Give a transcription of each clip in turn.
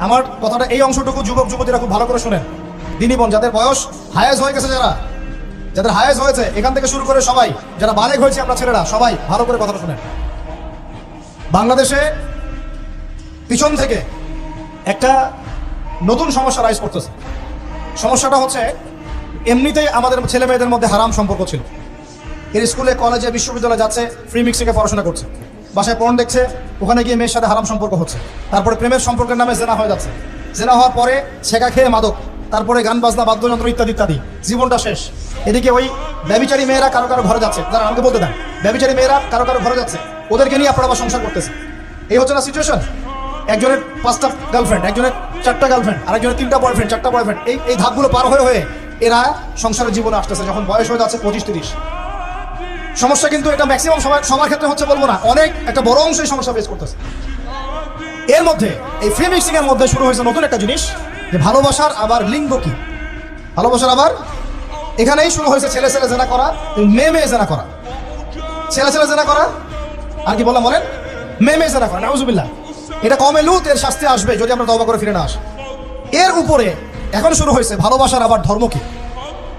আমার কথাটা এই অংশটুকু যুবক যুবতীরা খুব ভালো করে শুনেন। দিনী বোন, যাদের বয়স হায়েজ হয়ে গেছে, যাদের হায়েজ হয়েছে, এখান থেকে শুরু করে সবাই, যারা বালেগ হয়েছে আমরা ছেলেরা, সবাই ভালো করে কথাটা শুনেন। বাংলাদেশে পিছন থেকে একটা নতুন সমস্যা রাইজ করতেছে। সমস্যাটা হচ্ছে, এমনিতেই আমাদের ছেলে মেয়েদের মধ্যে হারাম সম্পর্ক ছিল। এর স্কুলে, কলেজে, বিশ্ববিদ্যালয়ে যাচ্ছে, ফ্রি মিক্সিংয়ে পড়াশোনা করছে, বাসায় পর্ন দেখছে, ওখানে গিয়ে মেয়ের সাথে হারাম সম্পর্ক হচ্ছে, তারপরে প্রেমের সম্পর্কের নামে জেনা হয়ে যাচ্ছে, জেনা হওয়ার পরে ছেঁকা খেয়ে মাদক, তারপরে গান বাজনা, বাদ্যযন্ত্র ইত্যাদি ইত্যাদি, জীবনটা শেষ। এদিকে ওই ব্যভিচারী মেয়েরা কারো কারো ঘরে যাচ্ছে, যারা আমাকে বলতে দেন, ব্যভিচারী মেয়েরা কারো কারো ঘরে যাচ্ছে, ওদেরকে নিয়ে আপনারা আবার সংসার করতেছে। এই হচ্ছে না সিচুয়েশন? একজনের 5টা গার্লফ্রেন্ড, একজনের 4টা গার্লফ্রেন্ড, আরেকজনের 3টা বয়ফ্রেন্ড, 4টা বয়ফ্রেন্ড, এই ধাপগুলো পার হয়ে হয়ে এরা সংসারের জীবনে আসতেছে যখন বয়স হয়ে যাচ্ছে 25-30। সমস্যা কিন্তু এটা ম্যাক্সিমাম সবার ক্ষেত্রে হচ্ছে বলবো না, অনেক একটা বড় অংশ এই সমস্যা ফেস করতেছে। এর মধ্যে এই ফ্রি মিক্সিং এর মধ্যে শুরু হয়েছে নতুন একটা জিনিস, যে ভালোবাসার আবার লিঙ্গ কি, ভালোবাসার আবার এখানেই শুরু হয়েছে ছেলে ছেলে জেনা করা, মেয়ে মেয়ে জেনা করা, ছেলে ছেলে জেনা করা, আর কি বললাম বলেন, মেয়ে মেয়ে জেনা করা। নাউজুবিল্লাহ। এটা কমে লুত, এর শাস্তি আসবে যদি আমরা তওবা করে ফিরে না আসি। এর উপরে এখন শুরু হয়েছে ভালোবাসার আবার ধর্ম কি,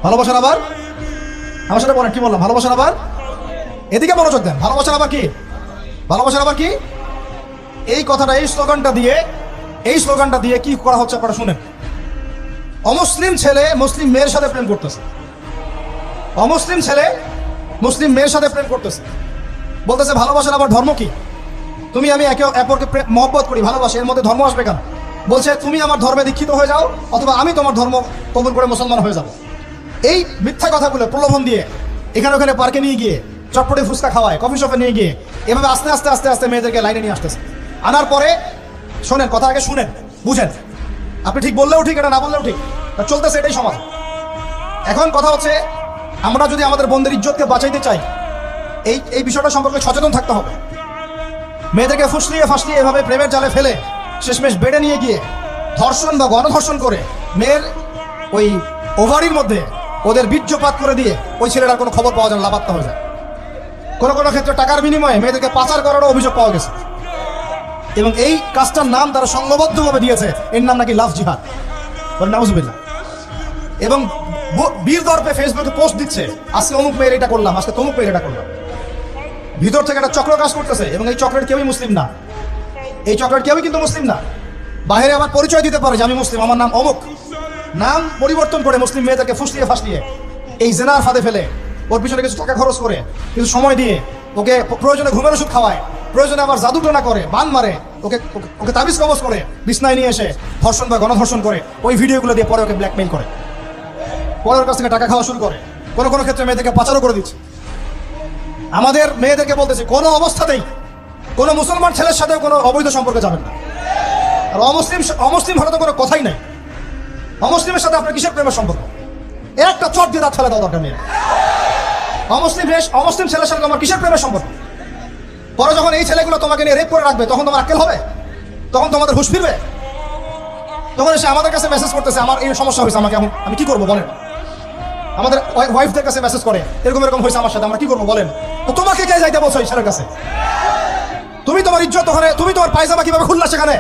ভালোবাসার আবার, আমার সাথে বলেন কি বললাম, ভালোবাসার আবার, এদিকে মনোযোগ দেন, ভালোবাসার আবার কি, ভালোবাসার আবার কি, এই কথাটা, এই স্লোগানটা দিয়ে কি করা হচ্ছে আপনারা শুনেন। অমুসলিম ছেলে মুসলিম মেয়ের সাথে প্রেম করতেছে, অমুসলিম ছেলে মুসলিম মেয়ের সাথে প্রেম করতেছে, বলতেছে ভালোবাসার আবার ধর্ম কি, তুমি আমি একে অপরকে মহব্বত করি, ভালোবাসি, এর মধ্যে ধর্ম আসবে কেন? বলছে তুমি আমার ধর্মে দীক্ষিত হয়ে যাও, অথবা আমি তোমার ধর্ম কবুল করে মুসলমান হয়ে যাব। এই মিথ্যা কথাগুলো প্রলোভন দিয়ে এখানে ওখানে পার্কে নিয়ে গিয়ে, চটপটে ফুচকা খাওয়ায়, কফি শপে নিয়ে গিয়ে, এভাবে আস্তে আস্তে আস্তে আস্তে মেয়েদেরকে লাইনে নিয়ে আসতেছে। আনার পরে শোনেন, কথা আগে শুনেন, বুঝেন। আপনি ঠিক বললেও ঠিক, এটা না বললেও ঠিক, চলতেছে এটাই সমাজ। এখন কথা হচ্ছে, আমরা যদি আমাদের বোনদের ইজ্জতকে বাঁচাইতে চাই, এই বিষয়টা সম্পর্কে সচেতন থাকতে হবে। মেয়েদেরকে ফুসলিয়ে ফাসলিয়ে এভাবে প্রেমের জালে ফেলে শেষমেশ বেড়ে নিয়ে গিয়ে ধর্ষণ বা গণধর্ষণ করে মেয়ের ওই ওভারির মধ্যে ওদের বীর্যপাত করে দিয়ে ওই ছেলেটার কোনো খবর পাওয়া যায় না, লাপাত্তা হয়ে যায়। কোনো কোনো ক্ষেত্রে টাকার বিনিময়ে মেয়েদেরকে পাচার করারও অভিযোগ পাওয়া গেছে। এবং এই কাজটার নাম তারা সংঘবদ্ধভাবে দিয়েছে, এর নাম নাকি লাভ জিহাদ। নাউজুবিল্লাহ। এবং বীর দর্পে ফেসবুকে পোস্ট দিচ্ছে, আজকে অমুক মেয়ের এটা করলাম, আজকে তমুক মেয়ের এটা করলাম। ভিতর থেকে একটা চক্র কাজ করতেছে, এবং এই চক্রের কেউই মুসলিম না, এই চক্রের কেউই কিন্তু মুসলিম না। বাইরে আবার পরিচয় দিতে পারে যে আমি মুসলিম, আমার নাম অমুক, নাম পরিবর্তন করে মুসলিম মেয়েদেরকে ফুসলিয়ে ফাসলিয়ে এই জেনার ফাঁদে ফেলে ওর পিছনে কিছু টাকা খরচ করে, কিছু সময় দিয়ে ওকে প্রয়োজনে ঘুমের ওষুধ খাওয়ায়, প্রয়োজনে আবার জাদু টোনা করে, বান মারে, ওকে তাবিজ কবজ করে বিছনায় নিয়ে এসে ধর্ষণ বা গণধর্ষণ করে, ওই ভিডিওগুলো দিয়ে পরে ওকে ব্ল্যাকমেইল করে, পরে ওর কাছ থেকে টাকা খাওয়া শুরু করে, কোনো কোনো ক্ষেত্রে মেয়েদেরকে পাচারও করে দিচ্ছে। আমাদের মেয়েদেরকে বলতেছে কোনো অবস্থাতেই কোনো মুসলমান ছেলের সাথে কোনো অবৈধ সম্পর্কে যাবেন না। আর অমুসলিম হলে তো কোনো কথাই নাই। অমুসলিমের সাথে আপনার কিসের প্রেমের সম্পর্ক? একটা চট দিয়ে দাঁত ফেলে দাও দরকার নেই। অমুসলিম ছেলের সাথে তোমার কিসের প্রেমের সম্পর্ক? পরে যখন এই ছেলেগুলো তোমাকে নিয়ে রেপ করে রাখবে, তখন তোমার আক্কেল হবে? তখন তোমাদের হুঁশ ফিরবে? তখন এসে আমাদের কাছে মেসেজ করতেছে, আমার এই সমস্যা হয়েছে, আমাকে আমি কি করবো বলেন? আমাদের ওয়াইফদের কাছে মেসেজ করে, এরকম এরকম হয়েছে আমার সাথে, আমরা কি করবো বলেন? তো তোমাকে কে যাইতে বলছো ঈশ্বরের কাছে? তুমি তোমার ইজ্জত ওখানে, তুমি তোমার পায়জামা কিভাবে খুললা সেখানে?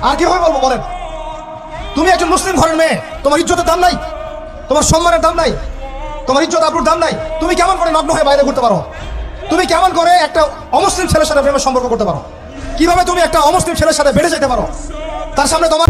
আর কিভাবে বলবো বলেন? তুমি একজন মুসলিম ঘরের মেয়ে, তোমার ইজ্জতের দাম নাই, তোমার সম্মানের দাম নাই, তোমার ইজ্জত আবরুর দাম নাই। তুমি কেমন করে নগ্ন হয়ে বাইরে ঘুরতে পারো? তুমি কেমন করে একটা অমুসলিম ছেলের সাথে প্রেমের সম্পর্ক করতে পারো? কিভাবে তুমি একটা অমুসলিম ছেলের সাথে বেড়ে যেতে পারো? তার সামনে তোমার